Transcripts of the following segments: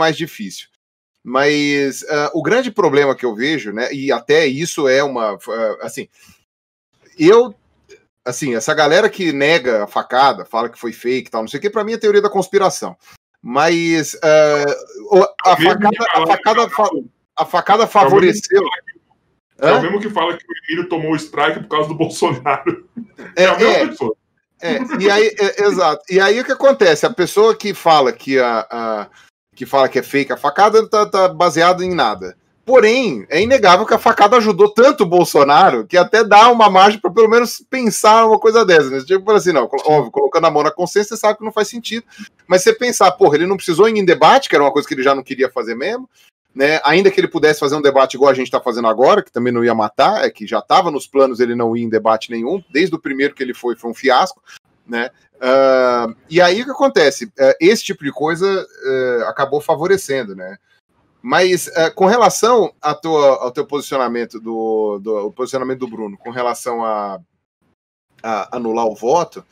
mais difícil. Mas o grande problema que eu vejo, né, e até isso é uma... assim, essa galera que nega a facada, fala que foi fake e tal, não sei o que, pra mim é teoria da conspiração. Mas a facada favoreceu... É o mesmo que fala que o Emílio tomou o strike por causa do Bolsonaro. É a mesma pessoa. E aí, exato. E aí o que acontece? A pessoa que fala que é fake a facada tá baseado em nada. Porém, é inegável que a facada ajudou tanto o Bolsonaro que até dá uma margem para pelo menos pensar uma coisa dessa. Né? Tipo assim, não, óbvio, colocando a mão na consciência, você sabe que não faz sentido. Mas você pensar, porra, ele não precisou ir em debate, que era uma coisa que ele já não queria fazer mesmo, né? Ainda que ele pudesse fazer um debate igual a gente está fazendo agora, que também não ia matar, que já estava nos planos ele não ir em debate nenhum, desde o primeiro que ele foi um fiasco, né? E aí o que acontece? Esse tipo de coisa acabou favorecendo, né? Mas com relação ao teu posicionamento o posicionamento do Bruno, com relação a anular o voto,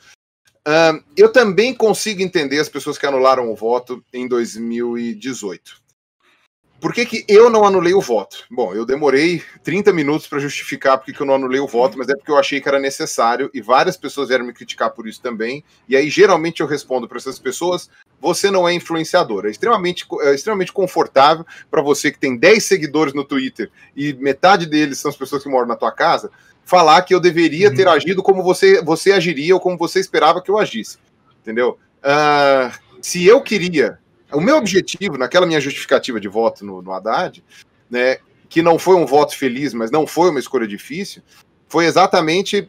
eu também consigo entender as pessoas que anularam o voto em 2018. Por que eu não anulei o voto? Bom, eu demorei 30 minutos para justificar porque eu não anulei o voto, mas é porque eu achei que era necessário e várias pessoas vieram me criticar por isso também. E aí, geralmente, eu respondo para essas pessoas: você não é influenciador. É extremamente confortável para você que tem 10 seguidores no Twitter e metade deles são as pessoas que moram na tua casa, falar que eu deveria ter agido como você agiria ou como você esperava que eu agisse. Entendeu? Se eu queria... O meu objetivo, naquela minha justificativa de voto no Haddad, né, que não foi um voto feliz, mas não foi uma escolha difícil, foi exatamente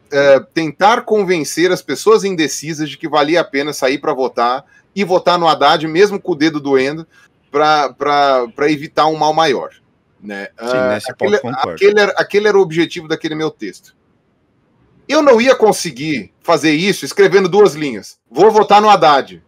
tentar convencer as pessoas indecisas de que valia a pena sair para votar e votar no Haddad, mesmo com o dedo doendo, para evitar um mal maior. Né? Sim, nesse ponto concordo. Aquele era o objetivo daquele meu texto. Eu não ia conseguir fazer isso escrevendo 2 linhas. Vou votar no Haddad.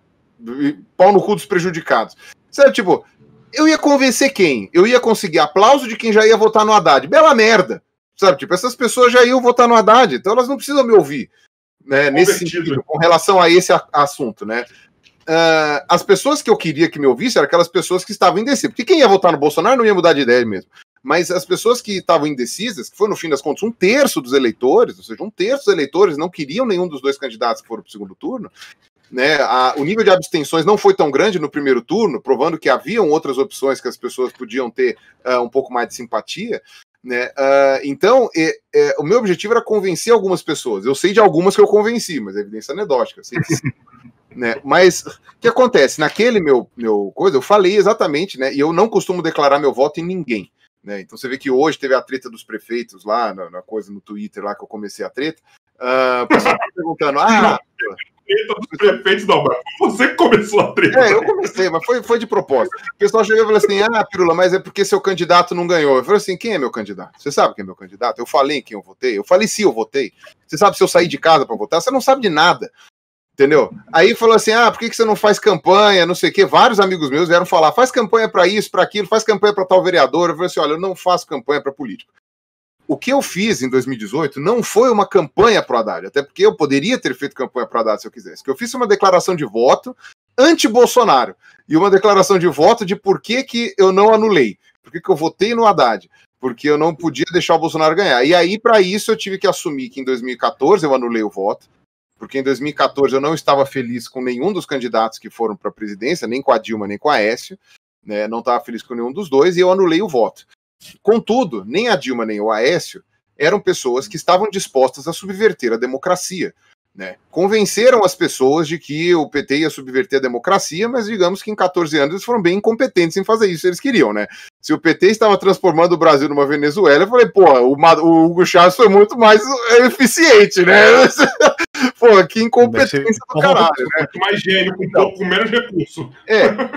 Pau no cu dos prejudicados. Sabe, tipo, eu ia convencer quem? Eu ia conseguir aplauso de quem já ia votar no Haddad. Bela merda. Sabe, tipo, essas pessoas já iam votar no Haddad, então elas não precisam me ouvir, né, nesse sentido, com relação a esse assunto, né? As pessoas que eu queria que me ouvissem eram aquelas pessoas que estavam indecisas, porque quem ia votar no Bolsonaro não ia mudar de ideia mesmo. Mas as pessoas que estavam indecisas, que foi no fim das contas 1/3 dos eleitores, ou seja, 1/3 dos eleitores não queriam nenhum dos 2 candidatos que foram para o segundo turno, né, o nível de abstenções não foi tão grande no primeiro turno, provando que haviam outras opções que as pessoas podiam ter um pouco mais de simpatia, né? Então, o meu objetivo era convencer algumas pessoas. Eu sei de algumas que eu convenci, mas é evidência anedótica. Assim, né? Mas o que acontece? Naquele meu coisa, eu falei exatamente, né? E eu não costumo declarar meu voto em ninguém. Né? Então você vê que hoje teve a treta dos prefeitos lá, na coisa no Twitter lá que eu comecei a treta. O pessoal tá perguntando, treta dos prefeitos, não, mas você que começou a treta. Eu comecei, mas foi de propósito. O pessoal chegou e falou assim, Pirula, mas é porque seu candidato não ganhou. Eu falei assim, quem é meu candidato? Você sabe quem é meu candidato? Eu falei em quem eu votei? Eu falei se eu votei. Você sabe se eu saí de casa para votar? Você não sabe de nada. Entendeu? Aí falou assim, por que você não faz campanha, não sei o quê. Vários amigos meus vieram falar, faz campanha para isso, para aquilo, faz campanha para tal vereador. Eu falei assim, olha, eu não faço campanha para político. O que eu fiz em 2018 não foi uma campanha pro Haddad, até porque eu poderia ter feito campanha pro Haddad se eu quisesse. O que eu fiz foi uma declaração de voto anti-Bolsonaro e uma declaração de voto de por que eu não anulei, por que eu votei no Haddad, porque eu não podia deixar o Bolsonaro ganhar. E aí, para isso, eu tive que assumir que em 2014 eu anulei o voto, porque em 2014 eu não estava feliz com nenhum dos candidatos que foram para a presidência, nem com a Dilma, nem com a Aécio, né? Não estava feliz com nenhum dos dois, e eu anulei o voto. Contudo, nem a Dilma nem o Aécio eram pessoas que estavam dispostas a subverter a democracia. Né? Convenceram as pessoas de que o PT ia subverter a democracia, mas digamos que em 14 anos eles foram bem incompetentes em fazer isso, eles queriam, né? Se o PT estava transformando o Brasil numa Venezuela, eu falei, o Hugo Chávez foi muito mais eficiente, né? Pô, que incompetência do caralho, né? Muito mais gênio, com menos recurso.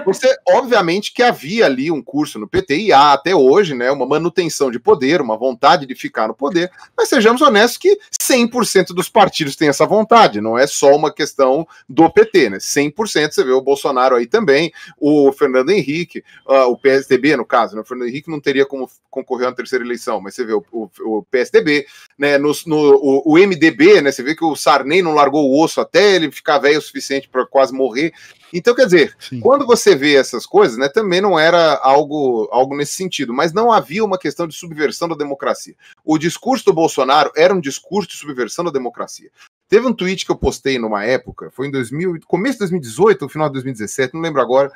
Você, obviamente que havia ali um curso no PT, e há até hoje, né, uma manutenção de poder, uma vontade de ficar no poder, mas sejamos honestos que 100% dos partidos têm essa vontade, não é só uma questão do PT, né? 100%, você vê o Bolsonaro aí também, o Fernando Henrique, o PSDB, no caso, né? O Fernando Henrique não teria como concorrer a uma terceira eleição, mas você vê o PSDB, né? O MDB, né? Você vê que o Sarney não largou o osso até ele ficar velho o suficiente para quase morrer. Então, quer dizer, quando você vê essas coisas, né, também não era algo nesse sentido, mas não havia uma questão de subversão da democracia. O discurso do Bolsonaro era um discurso de subversão da democracia. Teve um tweet que eu postei numa época, foi em começo de 2018, final de 2017, não lembro agora.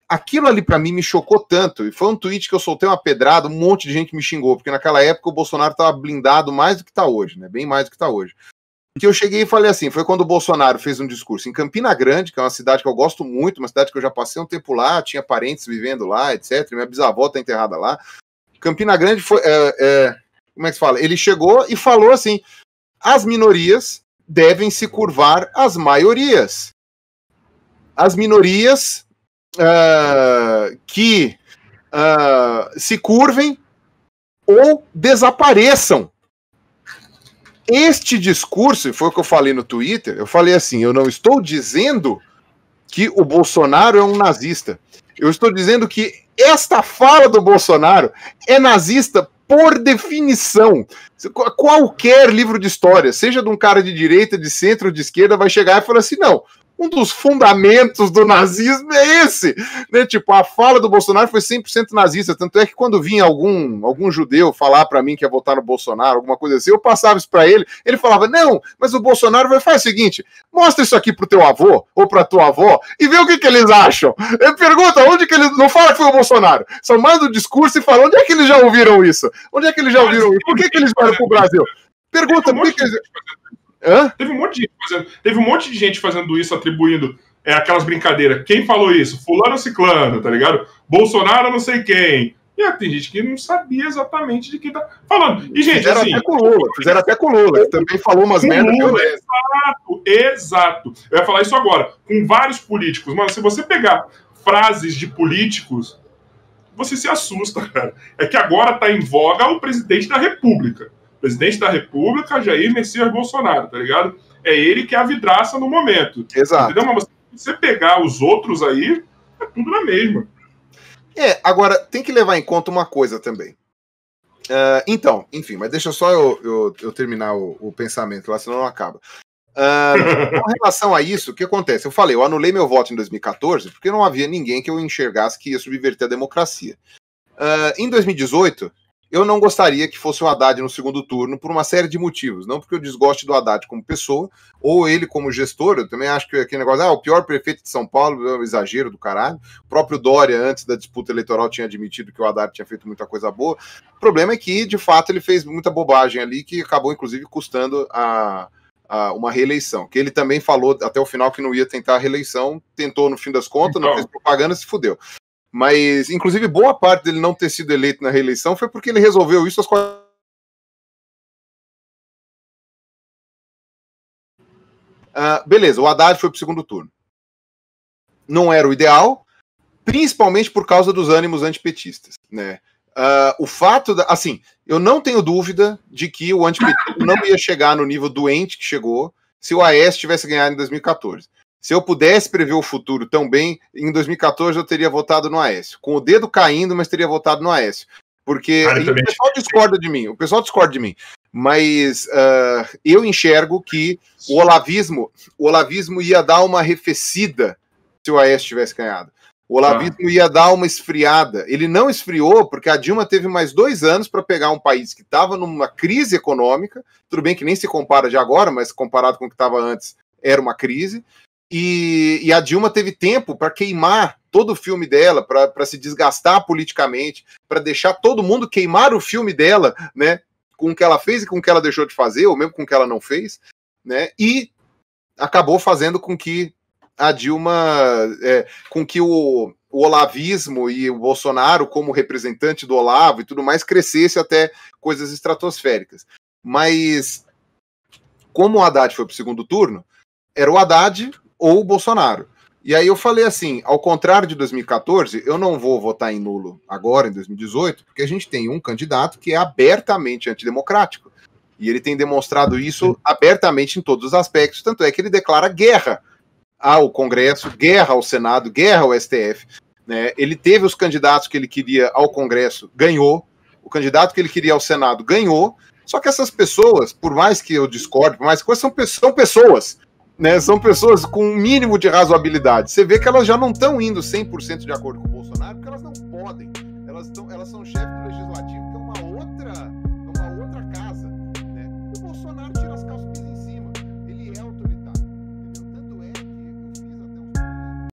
Aquilo ali para mim me chocou tanto, e foi um tweet que eu soltei uma pedrada, um monte de gente me xingou, porque naquela época o Bolsonaro estava blindado mais do que está hoje, né? Bem mais do que está hoje. Que eu cheguei e falei assim, foi quando o Bolsonaro fez um discurso em Campina Grande, que é uma cidade que eu gosto muito, uma cidade que eu já passei um tempo lá, tinha parentes vivendo lá, etc. Minha bisavó está enterrada lá. Campina Grande foi, como é que se fala? Ele chegou e falou assim, as minorias devem se curvar às maiorias. As minorias que se curvem ou desapareçam. Este discurso, e foi o que eu falei no Twitter, eu falei assim, eu não estou dizendo que o Bolsonaro é um nazista. Eu estou dizendo que esta fala do Bolsonaro é nazista por definição. Qualquer livro de história, seja de um cara de direita, de centro ou de esquerda, vai chegar e falar assim, não, um dos fundamentos do nazismo é esse, né? Tipo, a fala do Bolsonaro foi 100% nazista, tanto é que quando vinha algum judeu falar pra mim que ia votar no Bolsonaro, alguma coisa assim, eu passava isso pra ele, ele falava, não, mas o Bolsonaro vai fazer o seguinte, mostra isso aqui pro teu avô, ou pra tua avó, e vê o que eles acham. Ele pergunta, onde que eles, não fala que foi o Bolsonaro, só manda o discurso e fala, onde é que eles já ouviram isso? Onde é que eles já ouviram isso? Por que eles vieram pro Brasil? Pergunta, por que eles... Teve um monte de gente fazendo isso, atribuindo aquelas brincadeiras. Quem falou isso? Fulano ciclano, tá ligado? Bolsonaro não sei quem. E tem gente que não sabia exatamente de quem tá falando. E, gente, fizeram assim... Fizeram até com o Lula, que também falou umas merdas. Exato. Eu ia falar isso agora. Com vários políticos. Mano, se você pegar frases de políticos, você se assusta, cara. É que agora tá em voga o presidente da República. Presidente da República, Jair Messias Bolsonaro, tá ligado? É ele que é a vidraça no momento. Exato. Entendeu? Mas se você pegar os outros aí, é tudo na mesma. Agora, tem que levar em conta uma coisa também. Então, enfim, mas deixa só eu terminar o pensamento lá, senão não acaba. Com relação a isso, o que acontece? Eu falei, eu anulei meu voto em 2014 porque não havia ninguém que eu enxergasse que ia subverter a democracia. Em 2018... eu não gostaria que fosse o Haddad no segundo turno por uma série de motivos. Não porque eu desgoste do Haddad como pessoa, ou ele como gestor. Eu também acho que aquele negócio, o pior prefeito de São Paulo é um exagero do caralho. O próprio Dória, antes da disputa eleitoral, tinha admitido que o Haddad tinha feito muita coisa boa. O problema é que, de fato, ele fez muita bobagem ali, que acabou, inclusive, custando uma reeleição. Que ele também falou até o final que não ia tentar a reeleição, tentou no fim das contas, não fez propaganda, se fudeu. Mas, inclusive, boa parte dele não ter sido eleito na reeleição foi porque ele resolveu isso às beleza, o Haddad foi pro segundo turno. Não era o ideal, principalmente por causa dos ânimos antipetistas, né? O fato assim, eu não tenho dúvida de que o antipetismo não ia chegar no nível doente que chegou se o Aécio tivesse ganhado em 2014. Se eu pudesse prever o futuro tão bem, em 2014 eu teria votado no Aécio. Com o dedo caindo, mas teria votado no Aécio. Porque o pessoal discorda de mim. Mas eu enxergo que o olavismo ia dar uma arrefecida se o Aécio tivesse ganhado. O olavismo ia dar uma esfriada. Ele não esfriou porque a Dilma teve mais 2 anos para pegar um país que estava numa crise econômica. Tudo bem que nem se compara de agora, mas comparado com o que estava antes, era uma crise. E a Dilma teve tempo para queimar todo o filme dela, para se desgastar politicamente, para deixar todo mundo queimar o filme dela, né, com o que ela fez e com o que ela deixou de fazer, ou mesmo com o que ela não fez, né, e acabou fazendo com que a Dilma, com que o olavismo e o Bolsonaro, como representante do Olavo e tudo mais, crescesse até coisas estratosféricas. Mas, como o Haddad foi para o segundo turno, era o Haddad ou o Bolsonaro. E aí eu falei assim, ao contrário de 2014, eu não vou votar em nulo agora, em 2018, porque a gente tem um candidato que é abertamente antidemocrático. E ele tem demonstrado isso abertamente em todos os aspectos, tanto é que ele declara guerra ao Congresso, guerra ao Senado, guerra ao STF. Né? Ele teve os candidatos que ele queria ao Congresso, ganhou. O candidato que ele queria ao Senado, ganhou. Só que essas pessoas, por mais que eu discorde, por mais coisas, são pessoas, né? São pessoas com um mínimo de razoabilidade. Você vê que elas já não estão indo 100% de acordo com o Bolsonaro, porque elas não podem. Elas são chefes do legislativo, que é uma